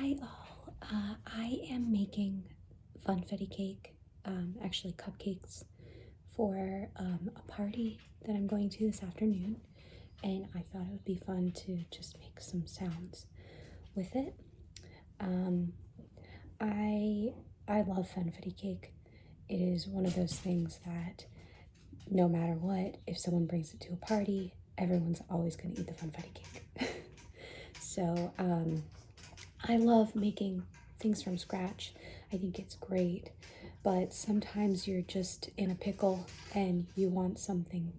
Hi all, I am making funfetti cake, actually cupcakes, for a party that I'm going to this afternoon, and I thought it would be fun to just make some sounds with it. I love funfetti cake. It is one of those things that no matter what, if someone brings it to a party, everyone's always going to eat the funfetti cake. So, I love making things from scratch. I think it's great, but sometimes you're just in a pickle and you want something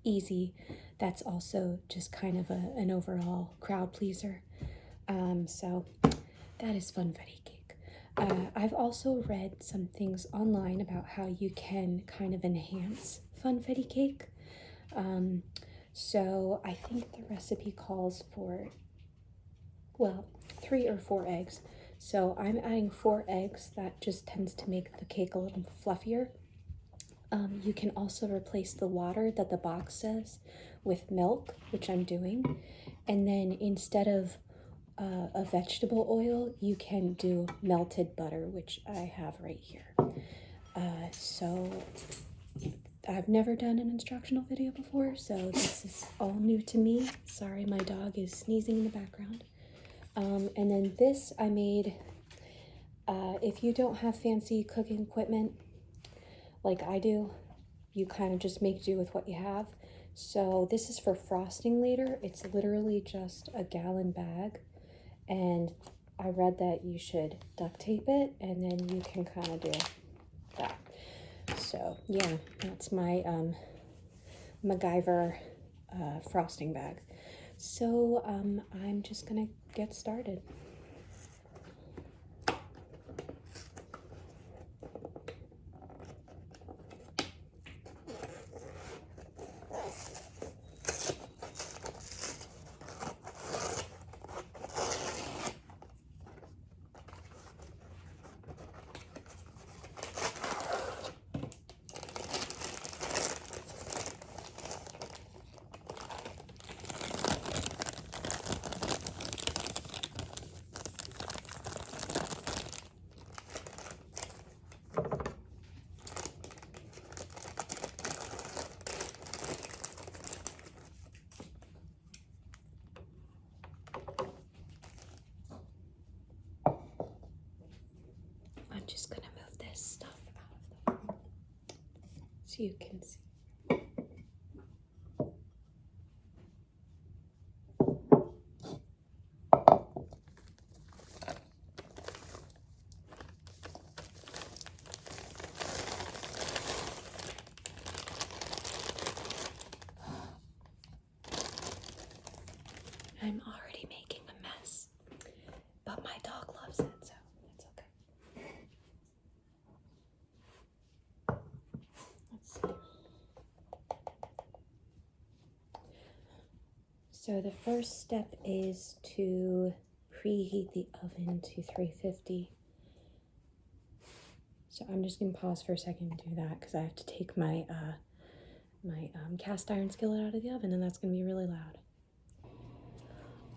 easy that's also just kind of an overall crowd pleaser. So that is funfetti cake. I've also read some things online about how you can kind of enhance funfetti cake. So I think the recipe calls for, well, 3 or 4 eggs. So I'm adding 4 eggs. That just tends to make the cake a little fluffier. You can also replace the water that the box says with milk, which I'm doing. And then instead of a vegetable oil, you can do melted butter, which I have right here. So I've never done an instructional video before, so this is all new to me. Sorry, my dog is sneezing in the background. And then this I made, if you don't have fancy cooking equipment like I do, you kind of just make do with what you have. So this is for frosting later. It's literally just a gallon bag, and I read that you should duct tape it and then you can kind of do that. So yeah, that's my MacGyver frosting bag. So I'm just gonna get started. I'm just gonna move this stuff out of the way so you can see. I'm already making a mess, but my dog loves it, so it's okay. Let's see. So the first step is to preheat the oven to 350. So I'm just gonna pause for a second and do that because I have to take my cast iron skillet out of the oven, and that's gonna be really loud.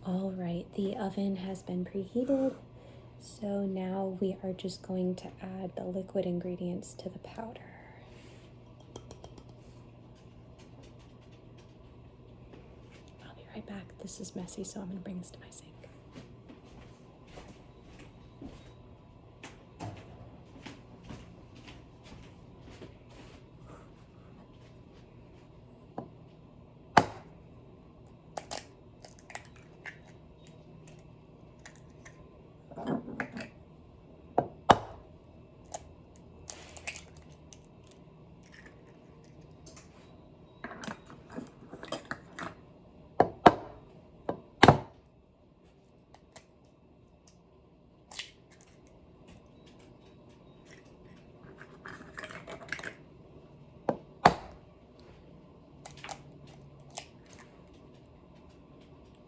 All right, the oven has been preheated. So now we are just going to add the liquid ingredients to the powder. I'll be right back. This is messy, so I'm gonna bring this to my sink.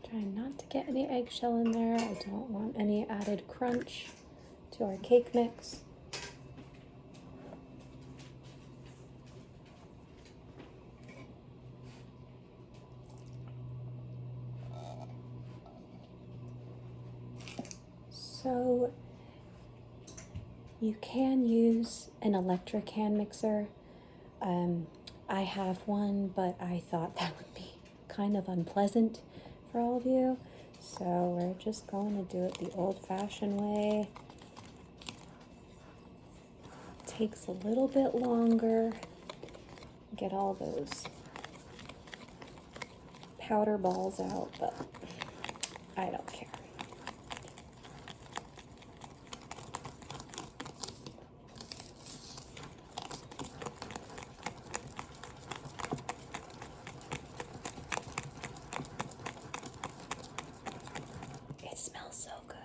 Trying not to get any eggshell in there. I don't want any added crunch to our cake mix. So you can use an electric hand mixer. I have one, but I thought that would be kind of unpleasant for all of you. So we're just going to do it the old-fashioned way. It takes a little bit longer. Get all those powder balls out, but I don't care. It smells so good.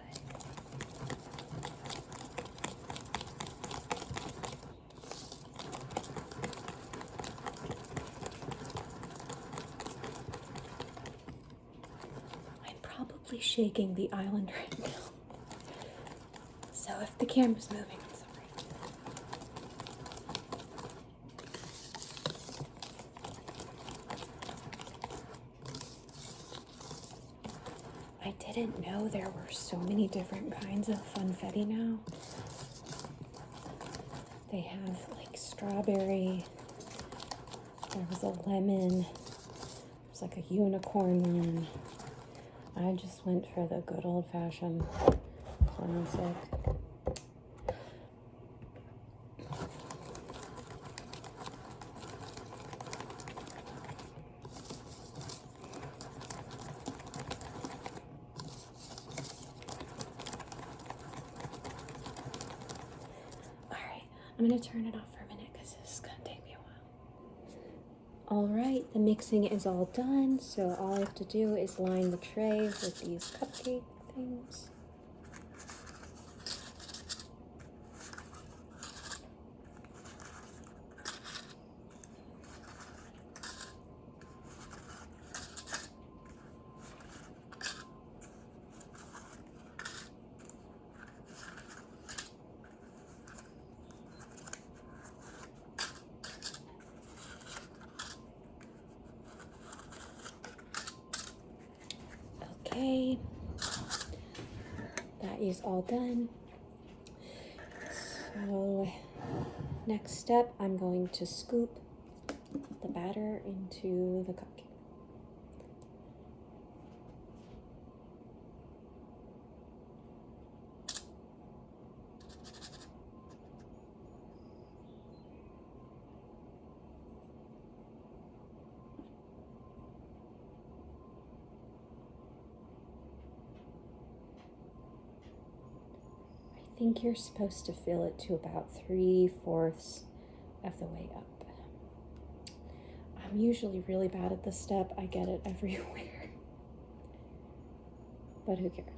I'm probably shaking the island right now. So if the camera's moving, I'm sorry. I didn't know there were so many different kinds of funfetti now. They have like strawberry, there was a lemon, there's like a unicorn one. I just went for the good old-fashioned classic. I'm going to turn it off for a minute because this is going to take me a while. Alright, the mixing is all done, so all I have to do is line the tray with these cupcake things. Okay, that is all done. So next step, I'm going to scoop the batter into the cupcake. I think you're supposed to fill it to about 3/4 of the way up. I'm usually really bad at this step. I get it everywhere. But who cares?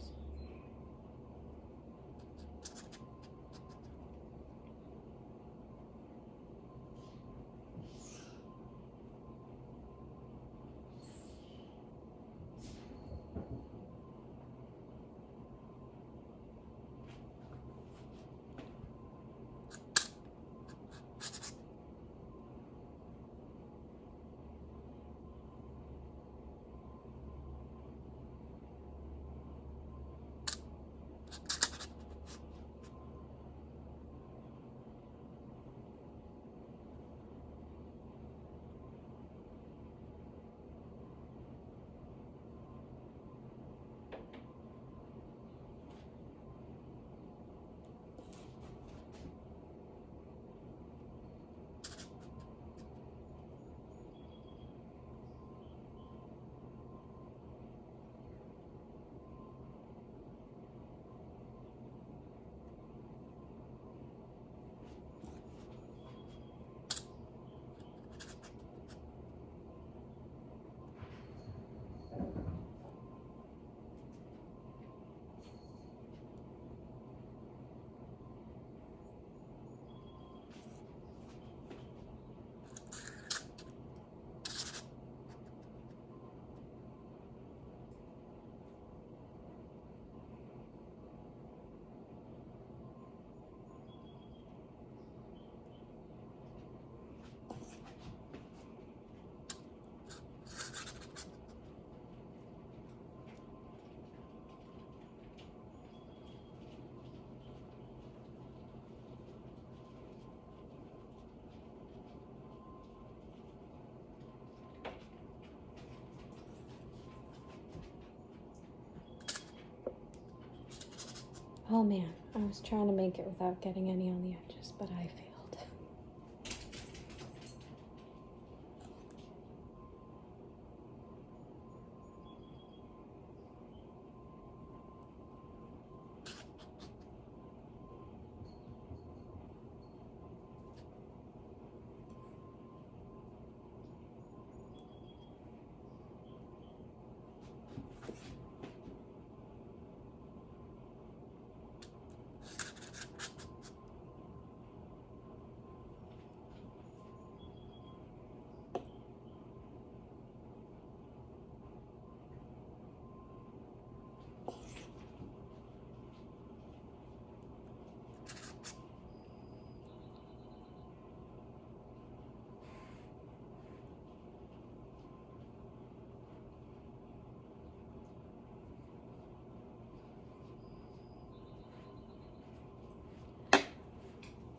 Oh man, I was trying to make it without getting any on the edges, but I failed.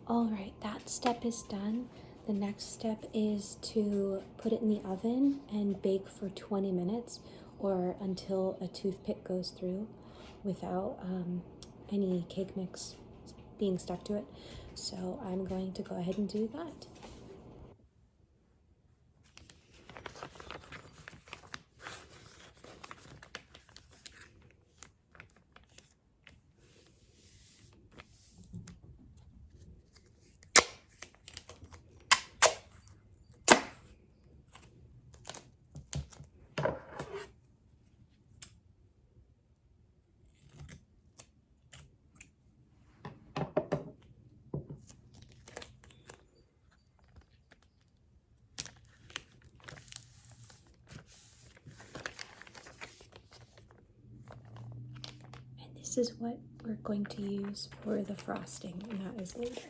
All right, that step is done. The next step is to put it in the oven and bake for 20 minutes or until a toothpick goes through without any cake mix being stuck to it. So I'm going to go ahead and do that. This is what we're going to use for the frosting, and that is later.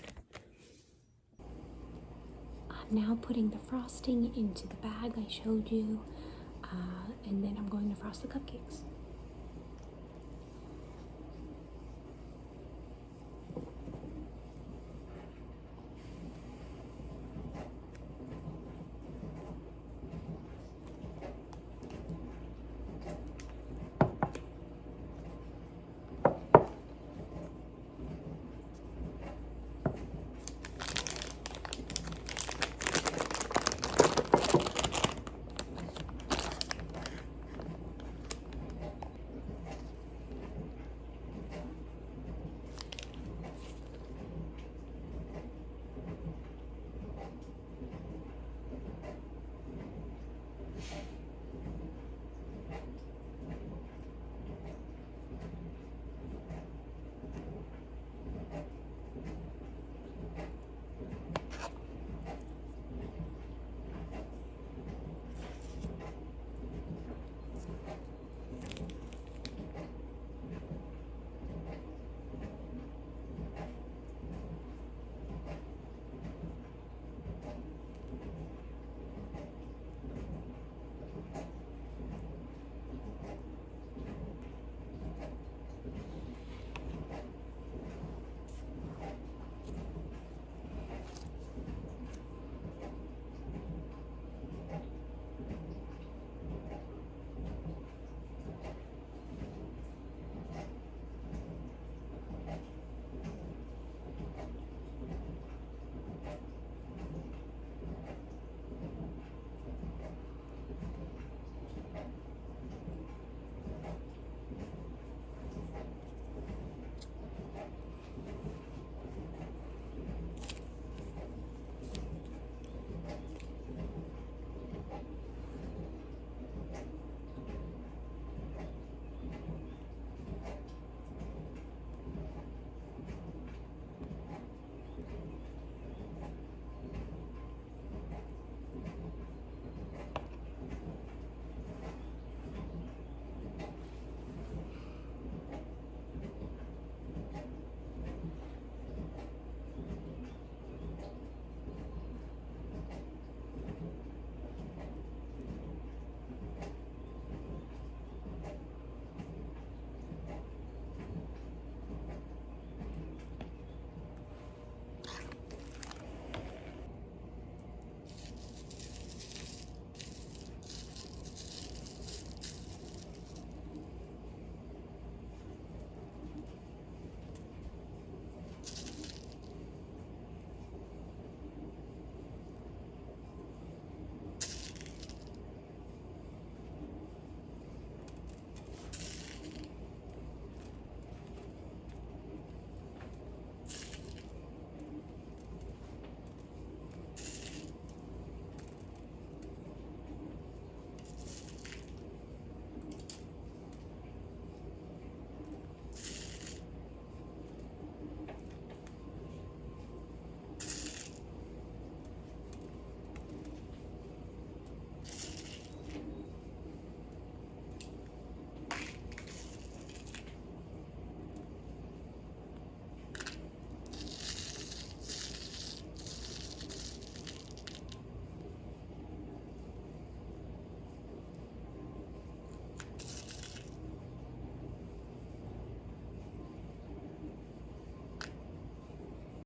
I'm now putting the frosting into the bag I showed you, and then I'm going to frost the cupcakes.